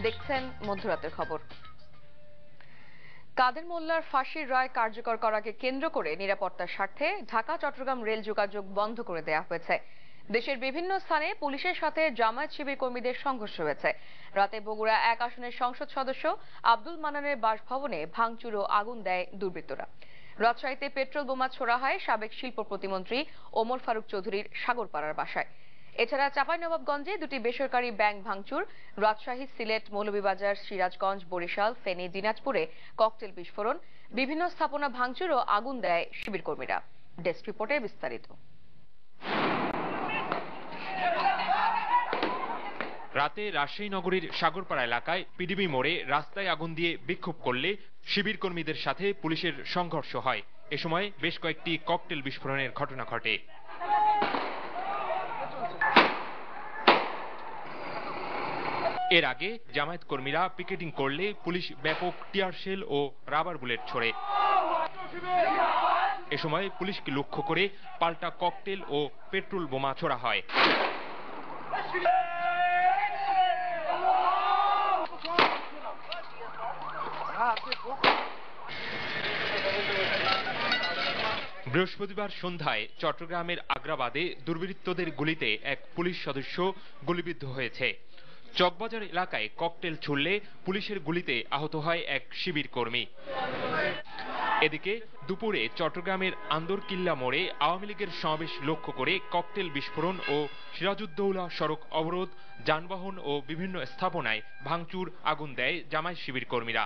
দেখছেন মধ্যরাতের খবর। কাদের মোল্লার ফাঁসির রায় কার্যকর করাকে কেন্দ্র করে নিরাপত্তার স্বার্থে ঢাকা চট্টগ্রাম রেল যোগাযোগ বন্ধ করে দেওয়া হয়েছে। দেশের বিভিন্ন স্থানে পুলিশের সাথে জামায়াত শিবির কর্মীদের সংঘর্ষ হয়েছে। রাতে বগুড়া 1 আসনের সংসদ সদস্য আব্দুল মান্নানের বাসভবনে ভাঙচুর ও আগুন দেয় দুর্বৃত্তরা। রাজশাহীতে পেট্রোল বোমা ছোড়া হয় সাবেক শিল্প প্রতিমন্ত্রী ওমর ফারুক চৌধুরীর সাগরপাড়ার বাসায়। এছাড়া চাঁপাইনবাবগঞ্জে দুটি বেসরকারি ব্যাংক ভাঙচুর, রাজশাহী, সিলেট, মৌলভীবাজার, সিরাজগঞ্জ, বরিশাল, ফেনী, দিনাজপুরে ককটেল বিস্ফোরণ, বিভিন্ন স্থাপনা ভাঙচুর ও আগুন দেয় শিবির কর্মীরা। ডেস্ক রিপোর্টে বিস্তারিত। রাতে রাজশাহী নগরীর সাগরপাড়া এলাকায় পিডিবি মোড়ে রাস্তায় আগুন দিয়ে বিক্ষোভ করলে শিবির কর্মীদের সাথে পুলিশের সংঘর্ষ হয়। এ সময় বেশ কয়েকটি ককটেল বিস্ফোরণের ঘটনা ঘটে। এর আগে জামায়াত কর্মীরা পিকেটিং করলে পুলিশ ব্যাপক টিয়ার শেল ও রাবার বুলেট ছোড়ে। এ সময় পুলিশকে লক্ষ্য করে পাল্টা ককটেল ও পেট্রোল বোমা ছোড়া হয়। বৃহস্পতিবার সন্ধ্যায় চট্টগ্রামের আগ্রাবাদে দুর্বৃত্তদের গুলিতে এক পুলিশ সদস্য গুলিবিদ্ধ হয়েছে। চকবাজার এলাকায় ককটেল ছুড়লে পুলিশের গুলিতে আহত হয় এক শিবির কর্মী। এদিকে দুপুরে চট্টগ্রামের আন্দরকিল্লা মোড়ে আওয়ামী লীগের সমাবেশ লক্ষ্য করে ককটেল বিস্ফোরণ ও সিরাজউদ্দৌলা সড়ক অবরোধ, যানবাহন ও বিভিন্ন স্থাপনায় ভাঙচুর, আগুন দেয় জামায়াত শিবির কর্মীরা।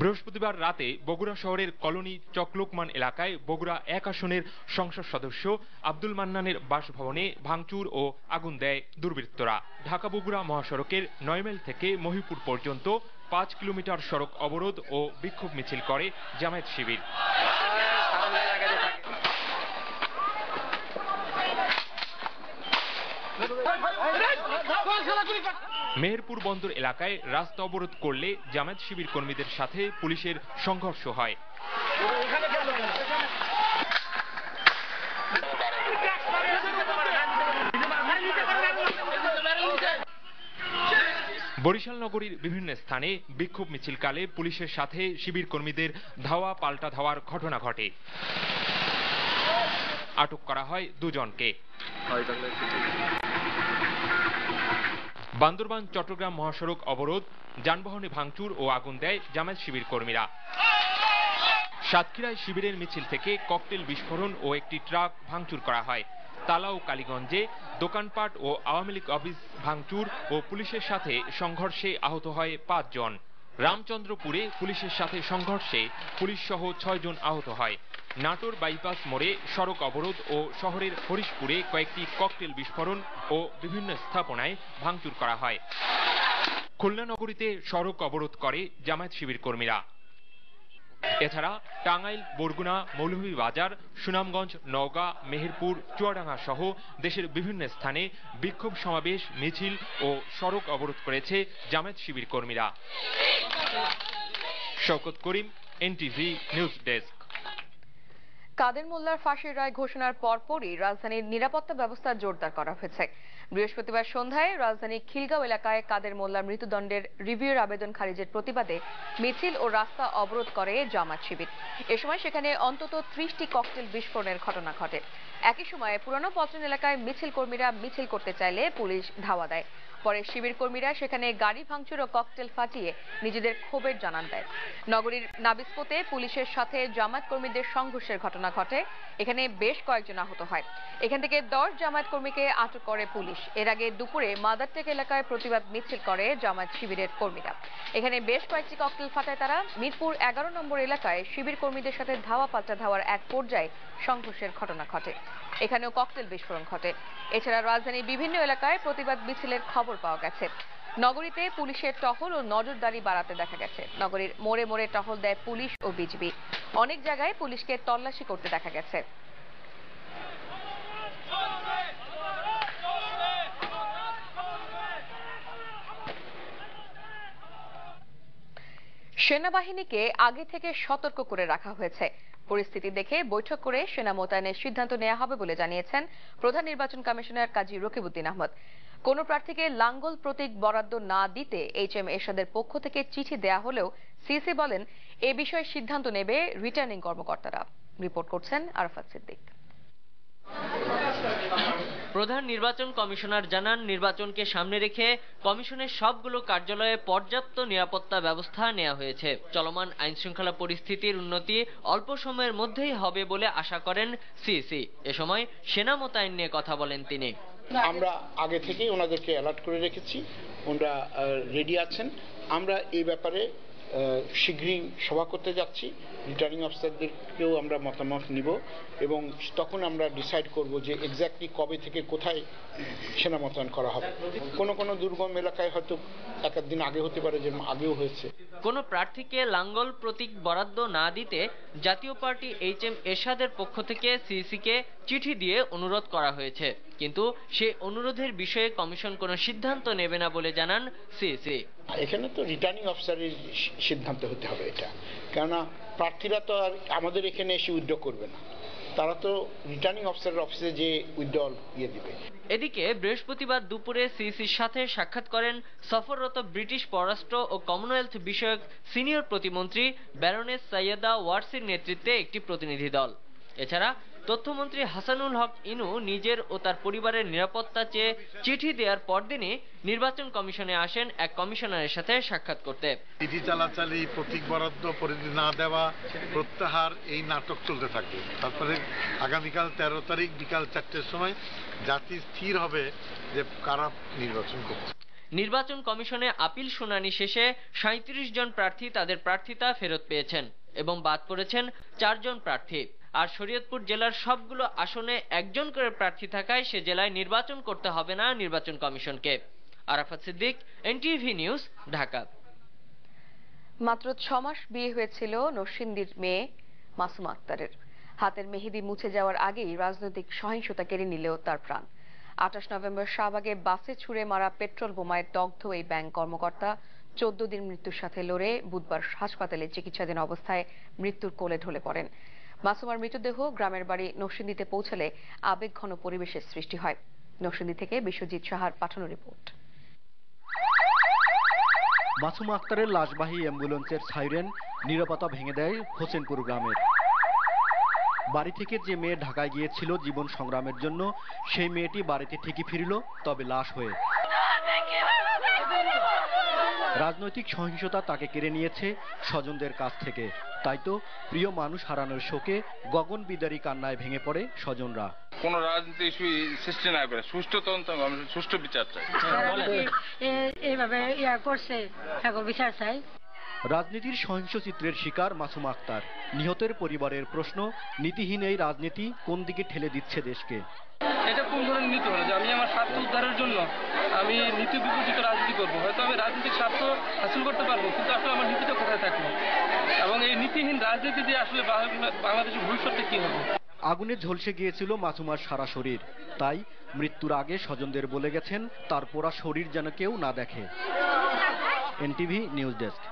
বৃহস্পতিবার রাতে বগুড়া শহরের কলোনি চকলোকমান এলাকায় বগুড়া 1 আসনের সংসদ সদস্য আব্দুল মান্নানের বাসভবনে ভাঙচুর ও আগুন দেয় দুর্বৃত্তরা। ঢাকা বগুড়া মহাসড়কের 9 মাইল থেকে মহিপুর পর্যন্ত 5 কিলোমিটার সড়ক অবরোধ ও বিক্ষোভ মিছিল করে জামায়াত শিবির। মেহেরপুর বন্দর এলাকায় রাস্তা অবরোধ করলে জামায়াত শিবির কর্মীদের সাথে পুলিশের সংঘর্ষ হয়। বরিশাল নগরীর বিভিন্ন স্থানে বিক্ষোভ মিছিলকালে পুলিশের সাথে শিবির কর্মীদের ধাওয়া পাল্টা ধাওয়ার ঘটনা ঘটে। আটক করা হয় 2 জনকে। বান্দরবান চট্টগ্রাম মহাসড়ক অবরোধ, যানবাহনে ভাঙচুর ও আগুন দেয় জামায়াত শিবির কর্মীরা। সাতক্ষীরায় শিবিরের মিছিল থেকে ককটেল বিস্ফোরণ ও একটি ট্রাক ভাঙচুর করা হয়। তালা ও কালীগঞ্জে দোকানপাট ও আওয়ামী লীগ অফিস ভাঙচুর ও পুলিশের সাথে সংঘর্ষে আহত হয় 5 জন। রামচন্দ্রপুরে পুলিশের সাথে সংঘর্ষে পুলিশ সহ 6 জন আহত হয়। নাটোর বাইপাস মোড়ে সড়ক অবরোধ ও শহরের হরিশপুরে কয়েকটি ককটেল বিস্ফোরণ ও বিভিন্ন স্থাপনায় ভাঙচুর করা হয়। খুলনা নগরীতে সড়ক অবরোধ করে জামায়াত শিবির কর্মীরা। এছাড়া টাঙ্গাইল, বরগুনা, মৌলভীবাজার, সুনামগঞ্জ, নওগাঁ, মেহেরপুর, চুয়াডাঙ্গা সহ দেশের বিভিন্ন স্থানে বিক্ষোভ সমাবেশ, মিছিল ও সড়ক অবরোধ করেছে জামায়াত শিবির কর্মীরা। শওকত করিম, এনটিভি নিউজ ডেস্ক। কাদের মোল্লার ফাঁসির রায় ঘোষণার পরপরই রাজধানীর নিরাপত্তা ব্যবস্থা জোরদার করা হয়েছে। বৃহস্পতিবার সন্ধ্যায় রাজধানীর খিলগাঁও এলাকায় কাদের মোল্লার মৃত্যুদণ্ডের রিভিউর আবেদন খারিজের প্রতিবাদে মিছিল ও রাস্তা অবরোধ করে জামায়াত শিবির। এ সময় সেখানে অন্তত 30টি ককটেল বিস্ফোরণের ঘটনা ঘটে। একই সময়ে পুরানো পল্টন এলাকায় মিছিল কর্মীরা মিছিল করতে চাইলে পুলিশ ধাওয়া দেয়। পরে শিবির কর্মীরা সেখানে গাড়ি ভাঙচুর ও ককটেল ফাটিয়ে নিজেদের ক্ষোভের জানান দেয়। নগরীর নাবিস্কোতে পুলিশের সাথে জামায়াত কর্মীদের সংঘর্ষের ঘটনা ঘটে। এখানে বেশ কয়েকজন আহত হয়। এখান থেকে 10 জামায়াত কর্মীকে আটক করে পুলিশ। এর আগে দুপুরে মাদারটেক এলাকায় প্রতিবাদ মিছিল করে জামায়াত শিবিরের কর্মীরা। এখানে বেশ কয়েকটি ককটেল ফাটায় তারা। মিরপুর 11 নম্বর এলাকায় শিবির কর্মীদের সাথে ধাওয়া পাল্টা ধাওয়ার এক পর্যায়ে সংঘর্ষের ঘটনা ঘটে। এখানেও ককটেল বিস্ফোরণ ঘটে। এছাড়া রাজধানীর বিভিন্ন এলাকায় প্রতিবাদ মিছিলের খবর পাওয়া গেছে। নগরীতে পুলিশের টহল ও নজরদারি বাড়াতে দেখা গেছে। নগরীর মোড়ে মোড়ে টহল দেয় পুলিশ ও বিজিবি। অনেক জায়গায় পুলিশকে তল্লাশি করতে দেখা গেছে। সেনাবাহিনীকে আগে থেকে সতর্ক করে রাখা হয়েছে। পরিস্থিতি দেখে বৈঠক করে সেনা মোতায়েনের সিদ্ধান্ত নেওয়া হবে বলে জানিয়েছেন প্রধান নির্বাচন কমিশনার কাজী রকিবউদ্দিন আহমদ। কোন প্রার্থীকে লাঙ্গল প্রতীক বরাদ্দ না দিতে HM এরশাদের পক্ষ থেকে চিঠি দেয়া হলেও সিসি বলেন এ বিষয়ে সিদ্ধান্ত নেবে রিটার্নিং কর্মকর্তারা। রিপোর্ট করছেন আরাফাত সিদ্দিক। প্রধান নির্বাচন কমিশনার জানান, নির্বাচনকে সামনে রেখে কমিশনের সবগুলো কার্যালয়ে পর্যাপ্ত নিরাপত্তা ব্যবস্থা নেওয়া হয়েছে। চলমান আইনশৃঙ্খলা পরিস্থিতির উন্নতি অল্প সময়ের মধ্যেই হবে বলে আশা করেন সিসি। এ সময় সেনা মোতায়েন নিয়ে কথা বলেন তিনি। আমরা আগে থেকেই ওনাদেরকে অ্যালার্ট করে রেখেছি, ওনারা রেডি আছেন। আমরা এই ব্যাপারে শীঘ্রই সভা করতে যাচ্ছি, রিটার্নিং অফিসারদেরকেও আমরা মতামত নিব এবং তখন আমরা ডিসাইড করব যে এক্স্যাক্টলি কবে থেকে কোথায় সেনা মোতায়েন করা হবে। কোনো দুর্গম এলাকায় হয়তো এক দিন আগে হতে পারে, যেমন আগেও হয়েছে। কোন প্রার্থীকে লাঙ্গল প্রতীক বরাদ্দ না দিতে জাতীয় পার্টি HM এরশাদের পক্ষ থেকে সিসিকে চিঠি দিয়ে অনুরোধ করা হয়েছে, কিন্তু সেই অনুরোধের বিষয়ে কমিশন কোনো সিদ্ধান্ত নেবে না বলে জানান সিসি। এখানে তো রিটার্নিং অফিসারের সিদ্ধান্ত হতে হবে এটা, কেননা প্রার্থীরা তো আর আমাদের এখানে এসে উইথড্র করবে না, তারা তো রিটার্নিং অফিসারের অফিসে যে উইথড্রল দিবে। এদিকে বৃহস্পতিবার দুপুরে সিসির সাথে সাক্ষাৎ করেন সফররত ব্রিটিশ পররাষ্ট্র ও কমনওয়েলথ বিষয়ক সিনিয়র প্রতিমন্ত্রী ব্যারোনেস সাইয়েদা ওয়ারসির নেতৃত্বে একটি প্রতিনিধি দল। এছাড়া তথ্যমন্ত্রী হাসানুল হক ইনু নিজের ও তার পরিবারের নিরাপত্তা চেয়ে চিঠি দেওয়ার পরদিনই নির্বাচন কমিশনে আসেন এক কমিশনারের সাথে সাক্ষাৎ করতে। চিঠি চালাচালি, প্রতীক বরাদ্দ না দেওয়া, প্রত্যাহার, এই নাটক চলতে থাকে। তারপরে আগামীকাল 13 তারিখ বিকাল 4টের সময় জাতি স্থির হবে যে কারা নির্বাচন করছে। নির্বাচন কমিশনে আপিল শুনানি শেষে 37 জন প্রার্থী তাদের প্রার্থিতা ফেরত পেয়েছেন এবং বাদ পড়েছেন 4 জন প্রার্থী। আর শরীয়তপুর জেলার সবগুলো আসনে একজন করে প্রার্থী থাকায় সে জেলায় নির্বাচন করতে হবে না নির্বাচন কমিশনকে। Arafat Siddique, NTV news, Dhaka. মাত্র 6 মাস বিয়ে হয়েছিল নরসিংদীর মেয়ে মাসুমা আক্তারের। হাতের মেহেদি মুছে যাওয়ার আগেই রাজনৈতিক সহিংসতা কেড়ে নিলেও তার প্রাণ। 28 নভেম্বর শাহবাগে বাসে ছুড়ে মারা পেট্রোল বোমায় দগ্ধ এই ব্যাংক কর্মকর্তা 14 দিন মৃত্যুর সাথে লড়ে বুধবার হাসপাতালে চিকিৎসাধীন অবস্থায় মৃত্যুর কোলে ঢলে পড়েন। মাসুমার মৃতদেহ গ্রামের বাড়ি নরসিংদীতে পৌঁছালে আবেগঘন পরিবেশের সৃষ্টি হয়। নরসিংদী থেকে বিশ্বজিৎ সাহার পাঠানো রিপোর্ট। মাসুমা আক্তারের লাশবাহী অ্যাম্বুলেন্সের সাইরেন নীরবতা ভেঙে দেয় হোসেনপুর গ্রামের। বাড়ি থেকে যে মেয়ে ঢাকায় গিয়েছিল জীবন সংগ্রামের জন্য, সেই মেয়েটি বাড়িতে ঠিকই ফিরল, তবে লাশ হয়ে। রাজনৈতিক সহিংসতা তাকে কেড়ে নিয়েছে স্বজনদের কাছ থেকে। তাই তো প্রিয় মানুষ হারানোর শোকে গগন বিদারী কান্নায় ভেঙে পড়ে স্বজনরা। কোন রাজনীতি ইস্যু সৃষ্টি না করে সুষ্ঠু তদন্ত, সুষ্ঠু বিচার চাই। এইভাবে করছে, বিচার চাই। রাজনীতির সহিংস চিত্রের শিকার মাসুমা আক্তার। নিহতের পরিবারের প্রশ্ন, নীতিহীন এই রাজনীতি কোন দিকে ঠেলে দিচ্ছে দেশকে। এটা কোন ধরনের নীতি হলো যে আমি আমার স্বার্থ উদ্ধারের জন্য আমি নীতি বিপরীত রাজনীতি করবো? হয়তো আমি রাজনৈতিক স্বার্থ হাসিল করতে পারবো, কিন্তু আসলে আমার নীতিটা কোথায় থাকলো? এবং এই নীতিহীন রাজনীতি দিয়ে আসলে বাংলাদেশের ভবিষ্যতে কি হবে? আগুনে ঝলসে গিয়েছিল মাসুমার সারা শরীর। তাই মৃত্যুর আগে স্বজনদের বলে গেছেন তার পোড়া শরীর যেন কেউ না দেখে। NTV news desk.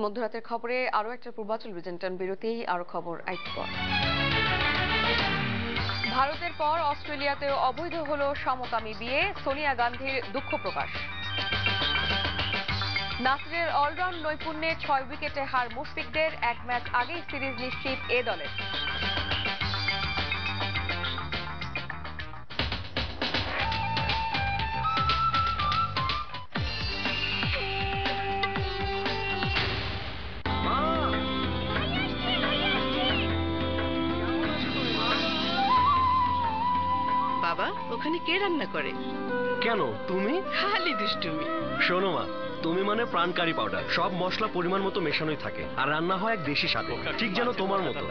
মধ্যরাতের খবরে আরো একটা পূর্বাঞ্চল রিজেন্টন বিরতি। আরো খবর একটু পর। ভারতের পর অস্ট্রেলিয়াতেও অবৈধ হলো সমকামী বিয়ে, সোনিয়া গান্ধীর দুঃখ প্রকাশ। নাসিরের অলরাউন্ড নৈপুণ্যে 6 উইকেটে হার মুশফিকদের, 1 ম্যাচ আগেই সিরিজ নিশ্চিত এ দলের। বাবা, ওখানে কে রান্না করে? কেন, তুমি? খালি দুষ্টুমি। শোনো মা, তুমি মানে প্রাণকারী পাউডার। সব মশলা পরিমাণ মতো মেশানোই থাকে আর রান্না হয় এক দেশি স্বাদে, ঠিক যেন তোমার মতো।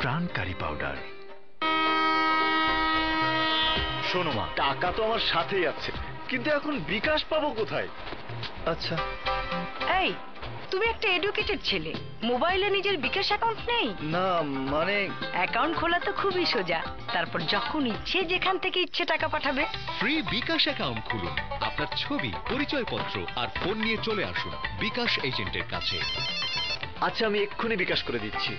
প্রাণকারী পাউডার। শোনো মা, টাকা তো আমার সাথেই আছে, কিন্তু এখন বিকাশ পাবো কোথায়? আচ্ছা, এই তুমি একটা এডুকেটেড ছেলে, মোবাইলে নিজের বিকাশ অ্যাকাউন্ট নেই? না মানে অ্যাকাউন্ট খোলা তো খুবই সোজা। তারপর যখন ইচ্ছে যেখান থেকে ইচ্ছে টাকা পাঠাবে। ফ্রি বিকাশ অ্যাকাউন্ট খুলুন। আপনার ছবি, পরিচয়পত্র আর ফোন নিয়ে চলে আসুন বিকাশ এজেন্টের কাছে। আচ্ছা, আমি এক্ষুনি বিকাশ করে দিচ্ছি।